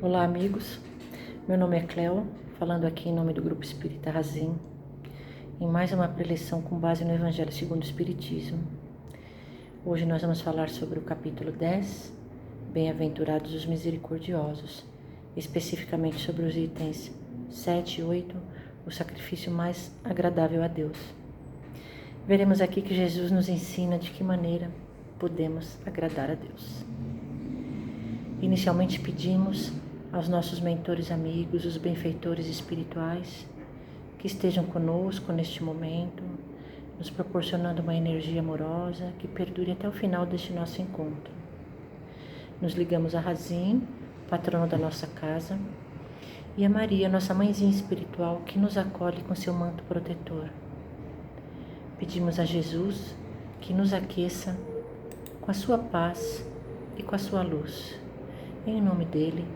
Olá, amigos. Meu nome é Cleo, falando aqui em nome do Grupo Espírita Razim, em mais uma preleção com base no Evangelho segundo o Espiritismo. Hoje nós vamos falar sobre o capítulo 10, Bem-aventurados os misericordiosos, especificamente sobre os itens 7 e 8, o sacrifício mais agradável a Deus. Veremos aqui que Jesus nos ensina de que maneira podemos agradar a Deus. Inicialmente pedimos aos nossos mentores amigos, os benfeitores espirituais, que estejam conosco neste momento, nos proporcionando uma energia amorosa que perdure até o final deste nosso encontro. Nos ligamos a Razim, patrono da nossa casa, e a Maria, nossa mãezinha espiritual, que nos acolhe com seu manto protetor. Pedimos a Jesus que nos aqueça com a sua paz e com a sua luz. Em nome dele,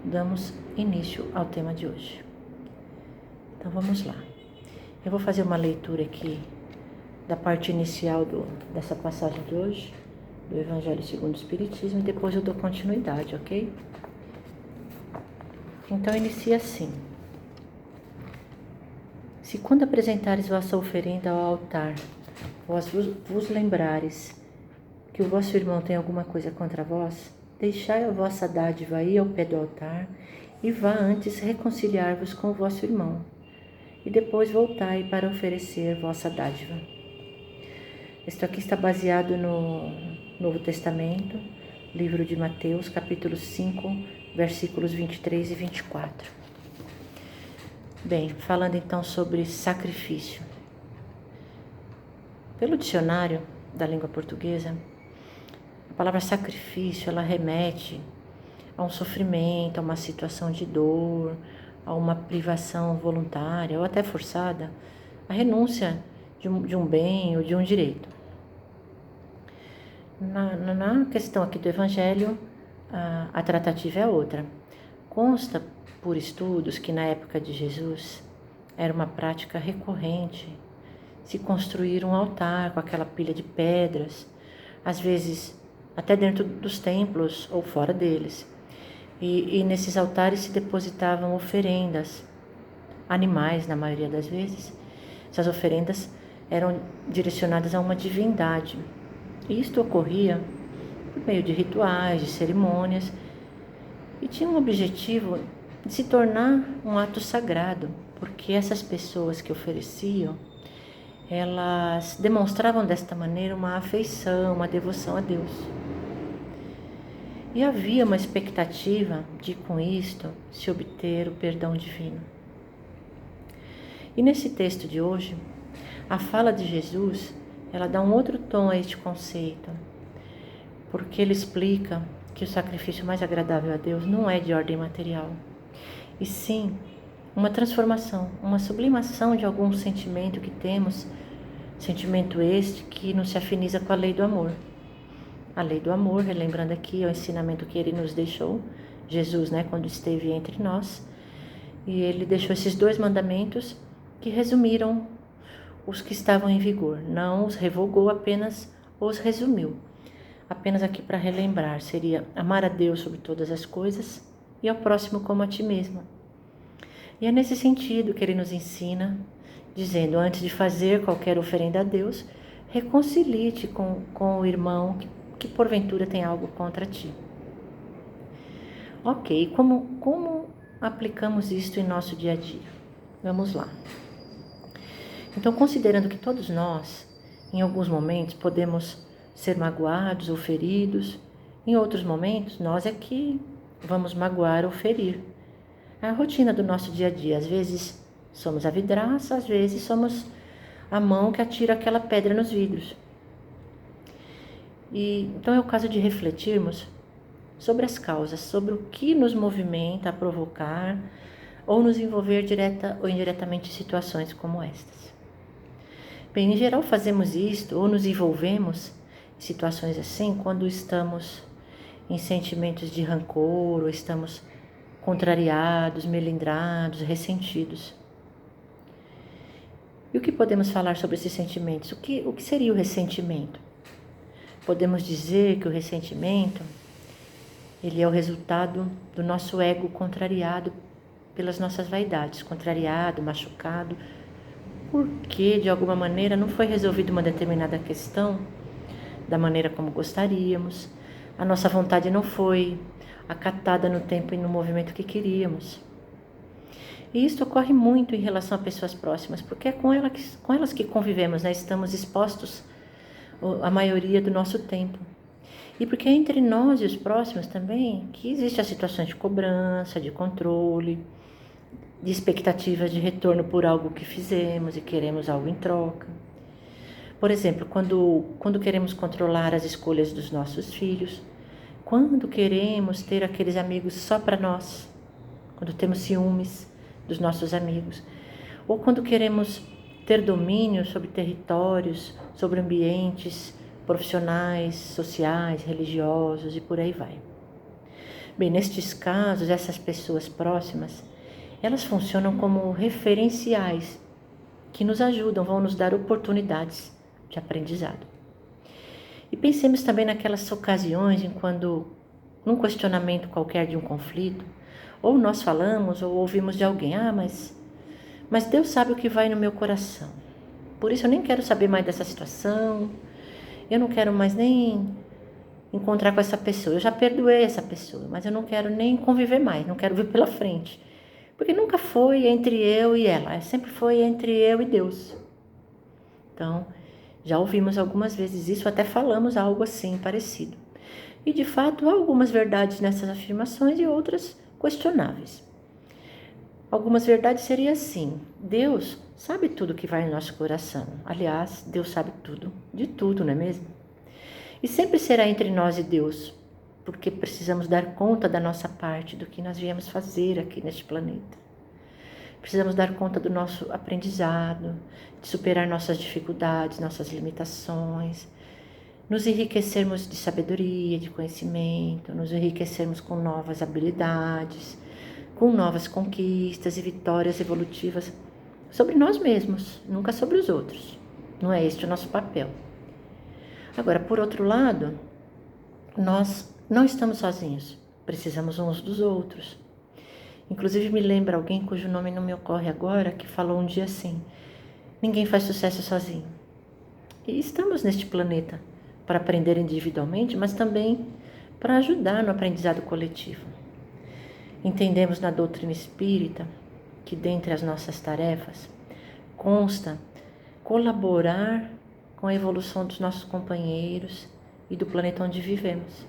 damos início ao tema de hoje. Então vamos lá. Eu vou fazer uma leitura aqui da parte inicial dessa passagem de hoje, do Evangelho segundo o Espiritismo, e depois eu dou continuidade, ok? Então inicia assim. Se quando apresentares vossa oferenda ao altar, vós vos lembrares que o vosso irmão tem alguma coisa contra vós, deixai a vossa dádiva aí ao pé do altar e vá antes reconciliar-vos com o vosso irmão, e depois voltai para oferecer vossa dádiva. Isto aqui está baseado no Novo Testamento, livro de Mateus, capítulo 5, versículos 23 e 24. Bem, falando então sobre sacrifício. Pelo dicionário da língua portuguesa, a palavra sacrifício, ela remete a um sofrimento, a uma situação de dor, a uma privação voluntária ou até forçada, a renúncia de um bem ou de um direito. Na questão aqui do Evangelho, a tratativa é outra. Consta por estudos que na época de Jesus era uma prática recorrente se construir um altar com aquela pilha de pedras, às vezes até dentro dos templos ou fora deles. E nesses altares se depositavam oferendas, animais na maioria das vezes. Essas oferendas eram direcionadas a uma divindade. E isto ocorria por meio de rituais, de cerimônias, e tinha um objetivo de se tornar um ato sagrado, porque essas pessoas que ofereciam, elas demonstravam desta maneira uma afeição, uma devoção a Deus. E havia uma expectativa de, com isto, se obter o perdão divino. E nesse texto de hoje, a fala de Jesus, ela dá um outro tom a este conceito, porque ele explica que o sacrifício mais agradável a Deus não é de ordem material, e sim uma transformação, uma sublimação de algum sentimento que temos, sentimento este que nos se afiniza com a lei do amor. A lei do amor, relembrando aqui o ensinamento que ele nos deixou, Jesus, quando esteve entre nós, e ele deixou esses 2 mandamentos que resumiram os que estavam em vigor, não os revogou, apenas os resumiu. Apenas aqui para relembrar, seria amar a Deus sobre todas as coisas e ao próximo como a ti mesmo. E é nesse sentido que ele nos ensina, dizendo, antes de fazer qualquer oferenda a Deus, reconcilie-te com o irmão que porventura tem algo contra ti. Ok, como aplicamos isto em nosso dia a dia? Vamos lá. Então, considerando que todos nós, em alguns momentos, podemos ser magoados ou feridos, em outros momentos, nós é que vamos magoar ou ferir. É a rotina do nosso dia a dia. Às vezes somos a vidraça, às vezes somos a mão que atira aquela pedra nos vidros. Então é o caso de refletirmos sobre as causas, sobre o que nos movimenta a provocar ou nos envolver direta ou indiretamente em situações como estas. Bem, em geral fazemos isto ou nos envolvemos em situações assim quando estamos em sentimentos de rancor ou estamos contrariados, melindrados, ressentidos. E o que podemos falar sobre esses sentimentos? O que seria o ressentimento? Podemos dizer que o ressentimento Ele é o resultado do nosso ego contrariado pelas nossas vaidades, contrariado, machucado, porque de alguma maneira não foi resolvida uma determinada questão da maneira como gostaríamos, a nossa vontade não foi acatada no tempo e no movimento que queríamos. E isso ocorre muito em relação a pessoas próximas, porque é com elas que convivemos, né? Estamos expostos a maioria do nosso tempo. E porque é entre nós e os próximos também que existe a situação de cobrança, de controle, de expectativa de retorno por algo que fizemos e queremos algo em troca. Por exemplo, quando queremos controlar as escolhas dos nossos filhos, quando queremos ter aqueles amigos só para nós, quando temos ciúmes dos nossos amigos, ou quando queremos ter domínio sobre territórios, sobre ambientes profissionais, sociais, religiosos e por aí vai. Bem, nestes casos, essas pessoas próximas, elas funcionam como referenciais que nos ajudam, vão nos dar oportunidades de aprendizado. E pensemos também naquelas ocasiões em quando, num questionamento qualquer de um conflito, ou nós falamos ou ouvimos de alguém, mas Deus sabe o que vai no meu coração. Por isso eu nem quero saber mais dessa situação, eu não quero mais nem encontrar com essa pessoa. Eu já perdoei essa pessoa, mas eu não quero nem conviver mais, não quero vir pela frente. Porque nunca foi entre eu e ela, sempre foi entre eu e Deus. Então, já ouvimos algumas vezes isso, até falamos algo assim parecido. E de fato há algumas verdades nessas afirmações e outras questionáveis. Algumas verdades seriam assim: Deus sabe tudo que vai no nosso coração. Aliás, Deus sabe tudo, de tudo, não é mesmo? E sempre será entre nós e Deus, porque precisamos dar conta da nossa parte, do que nós viemos fazer aqui neste planeta. Precisamos dar conta do nosso aprendizado, de superar nossas dificuldades, nossas limitações, nos enriquecermos de sabedoria, de conhecimento, nos enriquecermos com novas habilidades, com novas conquistas e vitórias evolutivas sobre nós mesmos, nunca sobre os outros. Não é este o nosso papel. Agora, por outro lado, nós não estamos sozinhos, precisamos uns dos outros. Inclusive me lembra alguém cujo nome não me ocorre agora, que falou um dia assim: ninguém faz sucesso sozinho. E estamos neste planeta para aprender individualmente, mas também para ajudar no aprendizado coletivo. Entendemos na doutrina espírita que dentre as nossas tarefas consta colaborar com a evolução dos nossos companheiros e do planeta onde vivemos,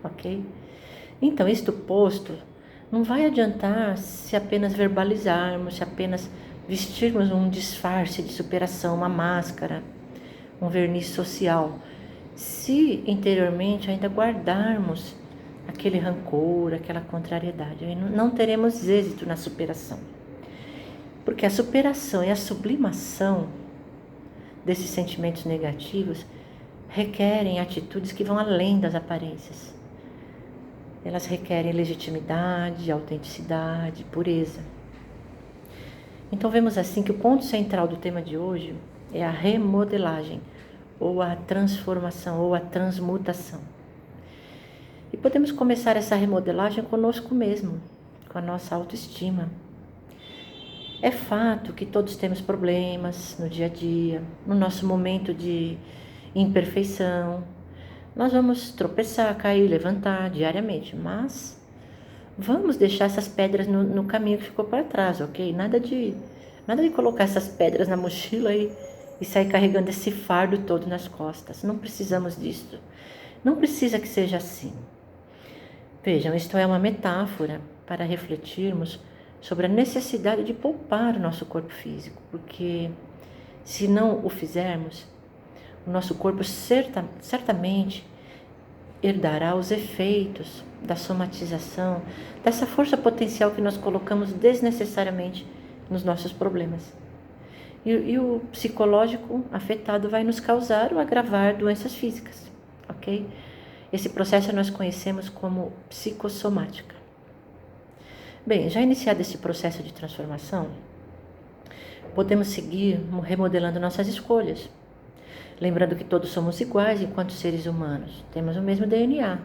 ok? Então, isto posto, não vai adiantar se apenas verbalizarmos, se apenas vestirmos um disfarce de superação, uma máscara, um verniz social, se interiormente ainda guardarmos aquele rancor, aquela contrariedade. Aí não teremos êxito na superação. Porque a superação e a sublimação desses sentimentos negativos requerem atitudes que vão além das aparências. Elas requerem legitimidade, autenticidade, pureza. Então vemos assim que o ponto central do tema de hoje é a remodelagem, ou a transformação, ou a transmutação. E podemos começar essa remodelagem conosco mesmo, com a nossa autoestima. É fato que todos temos problemas no dia a dia, no nosso momento de imperfeição. Nós vamos tropeçar, cair, levantar diariamente, mas vamos deixar essas pedras no caminho que ficou para trás, ok? Nada de colocar essas pedras na mochila e sair carregando esse fardo todo nas costas. Não precisamos disso. Não precisa que seja assim. Vejam, isto é uma metáfora para refletirmos sobre a necessidade de poupar o nosso corpo físico, porque se não o fizermos, o nosso corpo certamente herdará os efeitos da somatização, dessa força potencial que nós colocamos desnecessariamente nos nossos problemas. E o psicológico afetado vai nos causar ou agravar doenças físicas, ok? Esse processo nós conhecemos como psicossomática. Bem, já iniciado esse processo de transformação, podemos seguir remodelando nossas escolhas. Lembrando que todos somos iguais enquanto seres humanos, temos o mesmo DNA.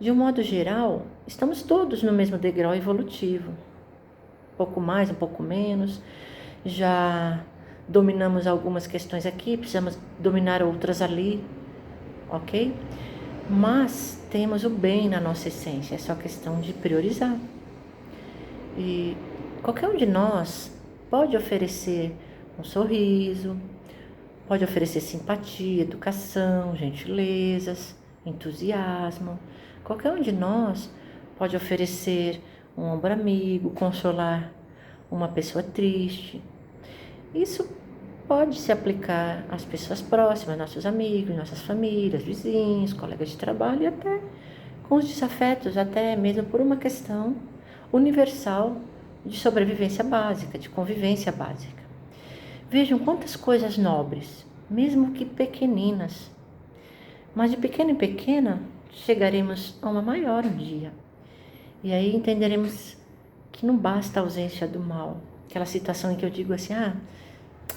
De um modo geral, estamos todos no mesmo degrau evolutivo. Um pouco mais, um pouco menos. Já dominamos algumas questões aqui, precisamos dominar outras ali, ok? Mas temos o bem na nossa essência, é só questão de priorizar. E qualquer um de nós pode oferecer um sorriso, pode oferecer simpatia, educação, gentilezas, entusiasmo. Qualquer um de nós pode oferecer um ombro amigo, consolar uma pessoa triste. Isso pode se aplicar às pessoas próximas, nossos amigos, nossas famílias, vizinhos, colegas de trabalho e até com os desafetos, até mesmo por uma questão universal de sobrevivência básica, de convivência básica. Vejam quantas coisas nobres, mesmo que pequeninas, mas de pequena em pequena chegaremos a uma maior um dia. E aí entenderemos que não basta a ausência do mal, aquela situação em que eu digo assim,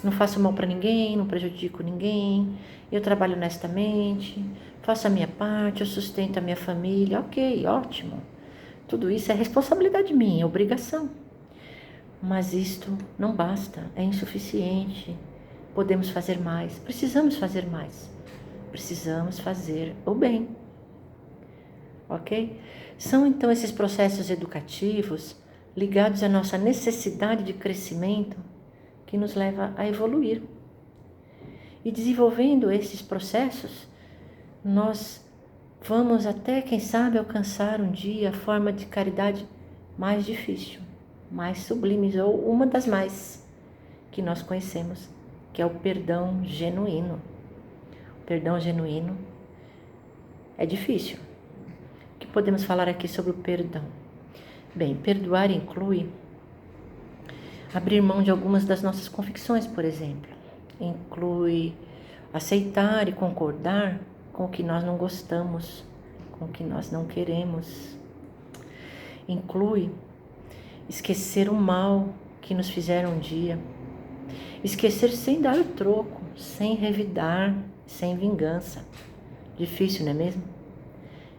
não faço mal para ninguém, não prejudico ninguém, eu trabalho honestamente, faço a minha parte, eu sustento a minha família, ok, ótimo. Tudo isso é responsabilidade minha, é obrigação. Mas isto não basta, é insuficiente. Podemos fazer mais, precisamos fazer mais. Precisamos fazer o bem. Ok? São então esses processos educativos ligados à nossa necessidade de crescimento que nos leva a evoluir. E desenvolvendo esses processos, nós vamos até, quem sabe, alcançar um dia a forma de caridade mais difícil, mais sublimes, ou uma das mais que nós conhecemos, que é o perdão genuíno. O perdão genuíno é difícil. O que podemos falar aqui sobre o perdão? Bem, perdoar inclui abrir mão de algumas das nossas convicções, por exemplo. Inclui aceitar e concordar com o que nós não gostamos, com o que nós não queremos. Inclui esquecer o mal que nos fizeram um dia. Esquecer sem dar o troco, sem revidar, sem vingança. Difícil, não é mesmo?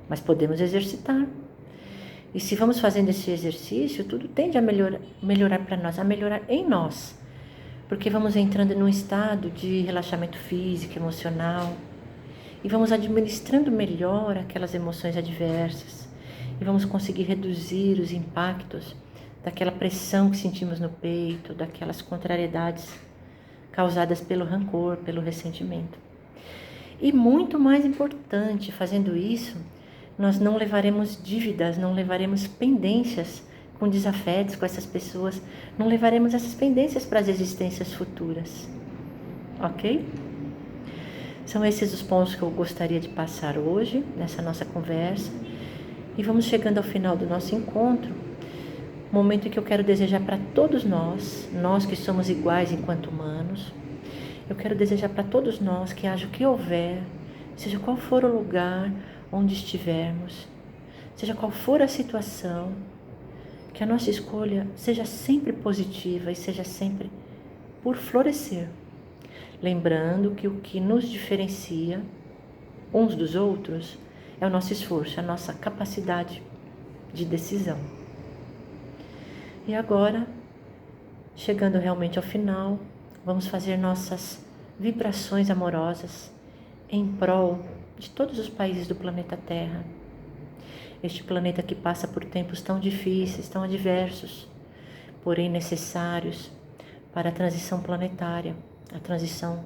Mas podemos exercitar. E se vamos fazendo esse exercício, tudo tende a melhorar para nós, a melhorar em nós. Porque vamos entrando num estado de relaxamento físico, emocional. E vamos administrando melhor aquelas emoções adversas. E vamos conseguir reduzir os impactos daquela pressão que sentimos no peito, daquelas contrariedades causadas pelo rancor, pelo ressentimento. E muito mais importante, fazendo isso, nós não levaremos dívidas, não levaremos pendências com desafetos com essas pessoas, não levaremos essas pendências para as existências futuras, ok? São esses os pontos que eu gostaria de passar hoje, nessa nossa conversa, e vamos chegando ao final do nosso encontro, momento em que eu quero desejar para todos nós que somos iguais enquanto humanos, eu quero desejar para todos nós que haja o que houver, seja qual for o lugar onde estivermos, seja qual for a situação, que a nossa escolha seja sempre positiva e seja sempre por florescer. Lembrando que o que nos diferencia uns dos outros é o nosso esforço, a nossa capacidade de decisão. E agora, chegando realmente ao final, vamos fazer nossas vibrações amorosas em prol de todos os países do planeta Terra. Este planeta que passa por tempos tão difíceis, tão adversos, porém necessários para a transição planetária, a transição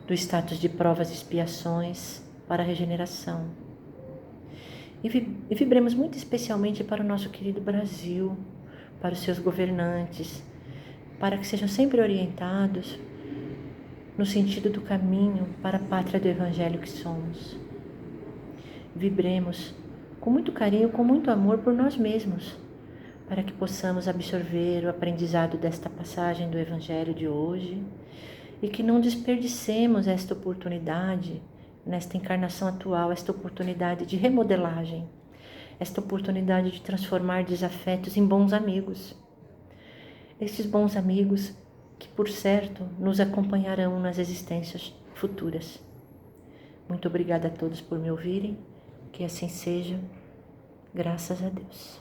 do status de provas e expiações para a regeneração. E vibremos muito especialmente para o nosso querido Brasil, para os seus governantes, para que sejam sempre orientados no sentido do caminho para a pátria do Evangelho que somos. Vibremos com muito carinho, com muito amor por nós mesmos, para que possamos absorver o aprendizado desta passagem do Evangelho de hoje e que não desperdicemos esta oportunidade, nesta encarnação atual, esta oportunidade de remodelagem, esta oportunidade de transformar desafetos em bons amigos. Estes bons amigos que, por certo, nos acompanharão nas existências futuras. Muito obrigada a todos por me ouvirem, que assim seja. Graças a Deus.